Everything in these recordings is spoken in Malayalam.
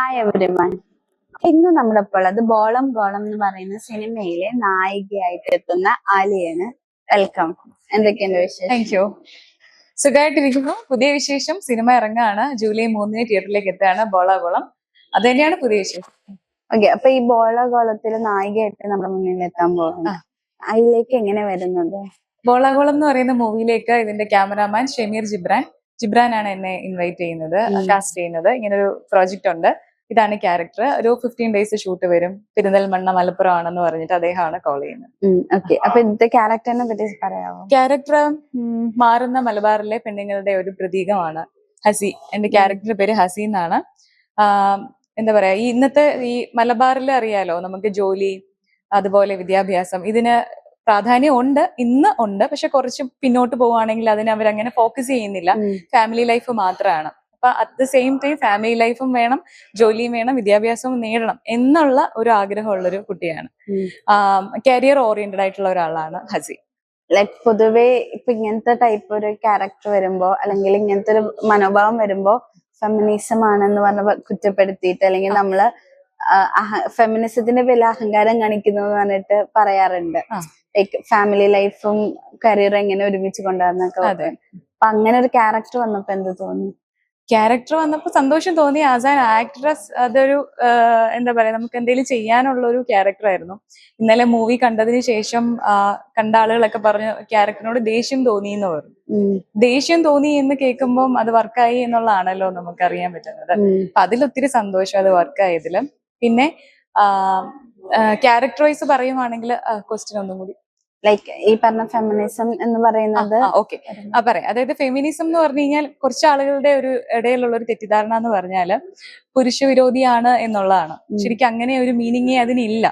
Hi everyone. ഇന്ന് നമ്മുടെ ഇപ്പോൾ അത് ബോളം ബോളം എന്ന് പറയുന്ന സിനിമയിലെ നായികയായിട്ട് എത്തുന്ന ആലിയാണ്. വെൽക്കം. എന്തൊക്കെയുണ്ട് വിശേഷം? Thank you. സുഖമായിട്ടിരിക്കുന്നു. പുതിയ വിശേഷം, സിനിമ ഇറങ്ങാണ്. ജൂലൈ 3 തിയേറ്ററിലേക്ക് എത്തുകയാണ് ബോളാഗോളം. അത് തന്നെയാണ് പുതിയ വിശേഷം. ഓക്കെ, അപ്പൊ ഈ ബോളാഗോളത്തില് നായികയായിട്ട് നമ്മുടെ മുന്നിൽ എത്താൻ പോകുന്നത്, അതിലേക്ക് എങ്ങനെ വരുന്നത്? ബോളാഗോളം എന്ന് പറയുന്ന മൂവിയിലേക്ക് ഇതിന്റെ ക്യാമറാമാൻ ഷമീർ ജിബ്രാൻ ആണ് എന്നെ ഇൻവൈറ്റ് ചെയ്യുന്നത്, കാസ്റ്റ് ചെയ്യുന്നത്. ഇങ്ങനൊരു പ്രോജക്റ്റ് ഉണ്ട്, ഇതാണ് ക്യാരക്ടർ. ഒരു 15 days ഷൂട്ട് വരും. പെരിന്തൽമണ്ണ മലപ്പുറം ആണെന്ന് പറഞ്ഞിട്ട് അദ്ദേഹമാണ് കോൾ ചെയ്യുന്നത്. അപ്പൊ ഇന്നത്തെ ക്യാരക്ടറിനെ പറ്റി പറയാമോ? ക്യാരക്ടർ മാറുന്ന മലബാറിലെ പെണ്ണുങ്ങളുടെ ഒരു പ്രതീകമാണ് ഹസി. എന്റെ ക്യാരക്ടറുടെ പേര് ഹസി എന്നാണ്. എന്താ പറയാ, ഈ ഇന്നത്തെ ഈ മലബാറിൽ അറിയാലോ, നമുക്ക് ജോലി അതുപോലെ വിദ്യാഭ്യാസം ഇതിന് പ്രാധാന്യം ഉണ്ട്, ഇന്ന് ഉണ്ട്. പക്ഷെ കുറച്ച് പിന്നോട്ട് പോവുകയാണെങ്കിൽ അതിന് അവരങ്ങനെ ഫോക്കസ് ചെയ്യുന്നില്ല. ഫാമിലി ലൈഫ് മാത്രമാണ്. അപ്പൊ at the same time family ലൈഫും വേണം, ജോലിയും വേണം, വിദ്യാഭ്യാസവും നേടണം എന്നുള്ള ഒരു ആഗ്രഹമുള്ളൊരു കുട്ടിയാണ്. കരിയർ ഓറിയന്റഡ് ആയിട്ടുള്ള ഒരാളാണ് ഹസി. ലൈക് പൊതുവെ ഇപ്പൊ ഇങ്ങനത്തെ ടൈപ്പ് ഒരു ക്യാരക്ടർ വരുമ്പോ, അല്ലെങ്കിൽ ഇങ്ങനത്തെ ഒരു മനോഭാവം വരുമ്പോ ഫെമിനിസം ആണെന്ന് പറഞ്ഞ കുറ്റപ്പെടുത്തിയിട്ട്, അല്ലെങ്കിൽ നമ്മള് ഫെമിനിസത്തിന്റെ പേരിൽ അഹങ്കാരം കാണിക്കുന്നു എന്ന് പറഞ്ഞിട്ട് പറയാറുണ്ട്. ലൈക്ക് ഫാമിലി ലൈഫും കരിയറും എങ്ങനെ ഒരുമിച്ച് കൊണ്ടുവന്നൊക്കെ. അപ്പൊ അങ്ങനെ ഒരു ക്യാരക്ടർ വന്നപ്പോ എന്ത് തോന്നി? ക്യാരക്ടർ വന്നപ്പോ സന്തോഷം തോന്നി. ആസ് ആൻ ആക്ട്രസ് അതൊരു എന്താ പറയാ, നമുക്ക് എന്തെങ്കിലും ചെയ്യാനുള്ള ഒരു ക്യാരക്ടർ ആയിരുന്നു. ഇന്നലെ മൂവി കണ്ടതിന് ശേഷം കണ്ട ആളുകളൊക്കെ പറഞ്ഞു ക്യാരക്ടറിനോട് ദേഷ്യം തോന്നി എന്ന് പറഞ്ഞു. ദേഷ്യം തോന്നി എന്ന് കേൾക്കുമ്പോൾ അത് വർക്കായി എന്നുള്ളതാണല്ലോ നമുക്ക് അറിയാൻ പറ്റുന്നത്. അപ്പൊ അതിലൊത്തിരി സന്തോഷം അത് വർക്കായതില്. പിന്നെ ക്യാരക്ടർ വൈസ് പറയുവാണെങ്കിൽ ക്വസ്റ്റ്യൻ ഒന്നും കൂടി. ലൈക്ക് ഈ പറഞ്ഞ ഫെമിനിസം എന്ന് പറയുന്നത്, ഓക്കെ പറയാം. അതായത് ഫെമിനിസം എന്ന് പറഞ്ഞു കഴിഞ്ഞാൽ കുറച്ച് ആളുകളുടെ ഒരു ഇടയിലുള്ള ഒരു തെറ്റിദ്ധാരണ എന്ന് പറഞ്ഞാല് പുരുഷ വിരോധിയാണ് എന്നുള്ളതാണ്. ശരിക്കും അങ്ങനെ ഒരു മീനിങ്ങേ അതിനില്ല.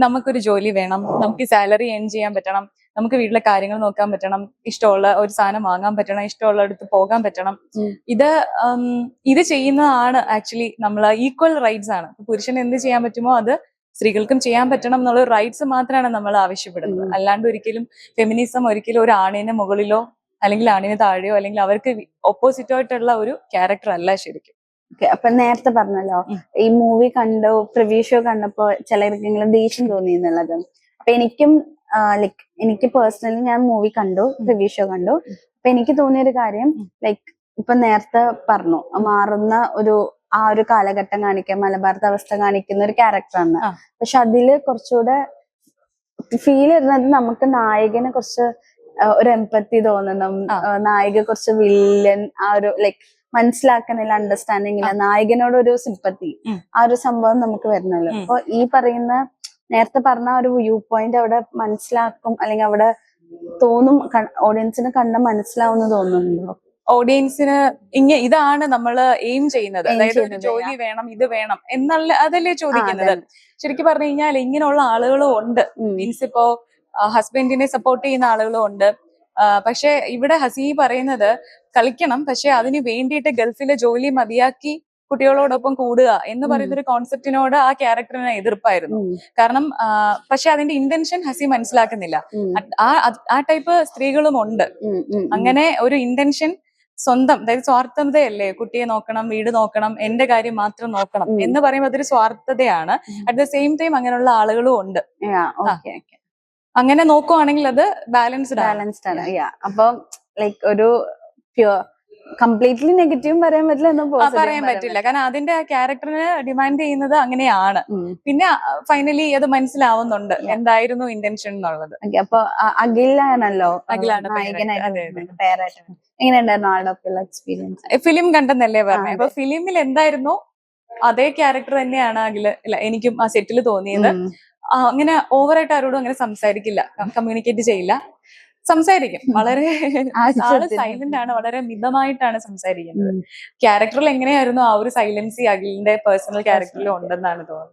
നമുക്കൊരു ജോലി വേണം, നമുക്ക് സാലറി ഏൺ ചെയ്യാൻ പറ്റണം, നമുക്ക് വീട്ടിലെ കാര്യങ്ങൾ നോക്കാൻ പറ്റണം, ഇഷ്ടമുള്ള ഒരു സാധനം വാങ്ങാൻ പറ്റണം, ഇഷ്ടമുള്ള അടുത്ത് പോകാൻ പറ്റണം. ഇത് ചെയ്യുന്നതാണ് ആക്ച്വലി നമ്മൾ ഈക്വൽ റൈറ്റ്സ് ആണ്. പുരുഷന് എന്ത് ചെയ്യാൻ പറ്റുമോ അത് സ്ത്രീകൾക്കും ചെയ്യാൻ പറ്റണം എന്നുള്ള റൈറ്റ്സ് മാത്രമാണ് നമ്മൾ ആവശ്യപ്പെടുന്നത്. അല്ലാണ്ട് ഒരിക്കലും ഫെമിനിസം ഒരിക്കലും ഒരു ആണിന് മുകളിലോ അല്ലെങ്കിൽ ആണിന് താഴെയോ അല്ലെങ്കിൽ അവർക്ക് ഓപ്പോസിറ്റോ ആയിട്ടുള്ള ഒരു ക്യാരക്ടർ അല്ല ശരിക്കും. അപ്പൊ നേരത്തെ പറഞ്ഞല്ലോ, ഈ മൂവി കണ്ടു, പ്രിവ്യൂ ഷോ കണ്ടപ്പോ ചിലർക്കെങ്കിലും ദേഷ്യം തോന്നി എന്നുള്ളത്. അപ്പൊ എനിക്ക് പേഴ്സണലി ഞാൻ മൂവി കണ്ടു, പ്രിവ്യൂ ഷോ കണ്ടു. അപ്പൊ എനിക്ക് തോന്നിയൊരു കാര്യം, ലൈക്ക് ഇപ്പൊ നേരത്തെ പറഞ്ഞു, മാറുന്ന ആ ഒരു കാലഘട്ടം കാണിക്കാൻ മലബാറത്തെ അവസ്ഥ കാണിക്കുന്ന ഒരു ക്യാരക്ടറാണ്. പക്ഷെ അതില് കുറച്ചുകൂടെ ഫീൽ ചെയ്യുന്നത് നമുക്ക് നായകനെ കുറച്ച് ഒരു എംപത്തി തോന്നണം, നായിക കുറച്ച് വില്ലൻ, ആ ഒരു ലൈക്ക് മനസ്സിലാക്കുന്നില്ല, അണ്ടർസ്റ്റാൻഡിങ് ഇല്ല, നായകനോട് ഒരു സിമ്പത്തി, ആ ഒരു സംഭവം നമുക്ക് വരുന്നല്ലോ. അപ്പൊ ഈ പറയുന്ന നേരത്തെ പറഞ്ഞ ഒരു വ്യൂ പോയിന്റ് അവിടെ മനസ്സിലാക്കും, അല്ലെങ്കിൽ അവിടെ തോന്നും, ഓഡിയൻസിന് കണ്ട മനസ്സിലാവുന്ന തോന്നുന്നുണ്ടോ? ഓഡിയൻസിന് ഇതാണ് നമ്മൾ എയിം ചെയ്യുന്നത്. അതായത് ഒരു ജോലി വേണം, ഇത് വേണം എന്നുള്ള അതല്ലേ ചോദിക്കുന്നത്. ശരിക്കും പറഞ്ഞു കഴിഞ്ഞാൽ ഇങ്ങനെയുള്ള ആളുകളും ഉണ്ട്. മീൻസ് ഇപ്പോ ഹസ്ബൻഡിനെ സപ്പോർട്ട് ചെയ്യുന്ന ആളുകളും ഉണ്ട്. പക്ഷെ ഇവിടെ ഹസി പറയുന്നത് കളിക്കണം, പക്ഷെ അതിന് വേണ്ടിയിട്ട് ഗൾഫിലെ ജോലി മതിയാക്കി കുട്ടികളോടൊപ്പം കൂടുക എന്ന് പറയുന്ന ഒരു കോൺസെപ്റ്റിനോട് ആ ക്യാരക്ടറിന് എതിർപ്പായിരുന്നു. കാരണം പക്ഷെ അതിന്റെ ഇന്റൻഷൻ ഹസി മനസ്സിലാക്കുന്നില്ല. ആ ടൈപ്പ് സ്ത്രീകളും ഉണ്ട്. അങ്ങനെ ഒരു ഇന്റൻഷൻ സ്വന്തം, അതായത് സ്വാർത്ഥതയല്ലേ, കുട്ടിയെ നോക്കണം, വീട് നോക്കണം, എന്റെ കാര്യം മാത്രം നോക്കണം എന്ന് പറയുമ്പോൾ അതൊരു സ്വാർത്ഥതയാണ്. അറ്റ് ദ സെയിം ടൈം അങ്ങനെയുള്ള ആളുകളും ഉണ്ട്. അങ്ങനെ നോക്കുവാണെങ്കിൽ അത് ബാലൻസ്ഡ് ആണ്. അപ്പൊ ലൈക്ക് ഒരു കംപ്ലീറ്റ്ലി നെഗറ്റീവ് പറയാൻ പറ്റില്ല. കാരണം അതിന്റെ ആ ക്യാരക്ടറിന് ഡിമാൻഡ് ചെയ്യുന്നത് അങ്ങനെയാണ്. പിന്നെ ഫൈനലി അത് മനസ്സിലാവുന്നുണ്ട് എന്തായിരുന്നു ഇന്റൻഷൻ എന്നുള്ളത്. അപ്പൊ അഖിലാണല്ലോ നായകനായിട്ട്. എങ്ങനെയുണ്ടായിരുന്നു ആളുടെ എക്സ്പീരിയൻസ്? ഫിലിം കണ്ടെന്നല്ലേ പറഞ്ഞത്. അപ്പൊ ഫിലിമിൽ എന്തായിരുന്നു അതേ ക്യാരക്ടർ തന്നെയാണ് എനിക്കും ആ സെറ്റിൽ തോന്നിയത്. അങ്ങനെ ഓവറായിട്ട് ആരോടും അങ്ങനെ സംസാരിക്കില്ല, കമ്മ്യൂണിക്കേറ്റ് ചെയ്യില്ല. സംസാരിക്കും, വളരെ ആള് സൈലന്റ് ആണ്, വളരെ മിതമായിട്ടാണ് സംസാരിക്കുന്നത്. ക്യാരക്ടറിൽ എങ്ങനെയായിരുന്നു ആ ഒരു സൈലൻസി അഖിലിന്റെ പേഴ്സണൽ ക്യാരക്ടറിലും ഉണ്ടെന്നാണ് തോന്നുന്നത്.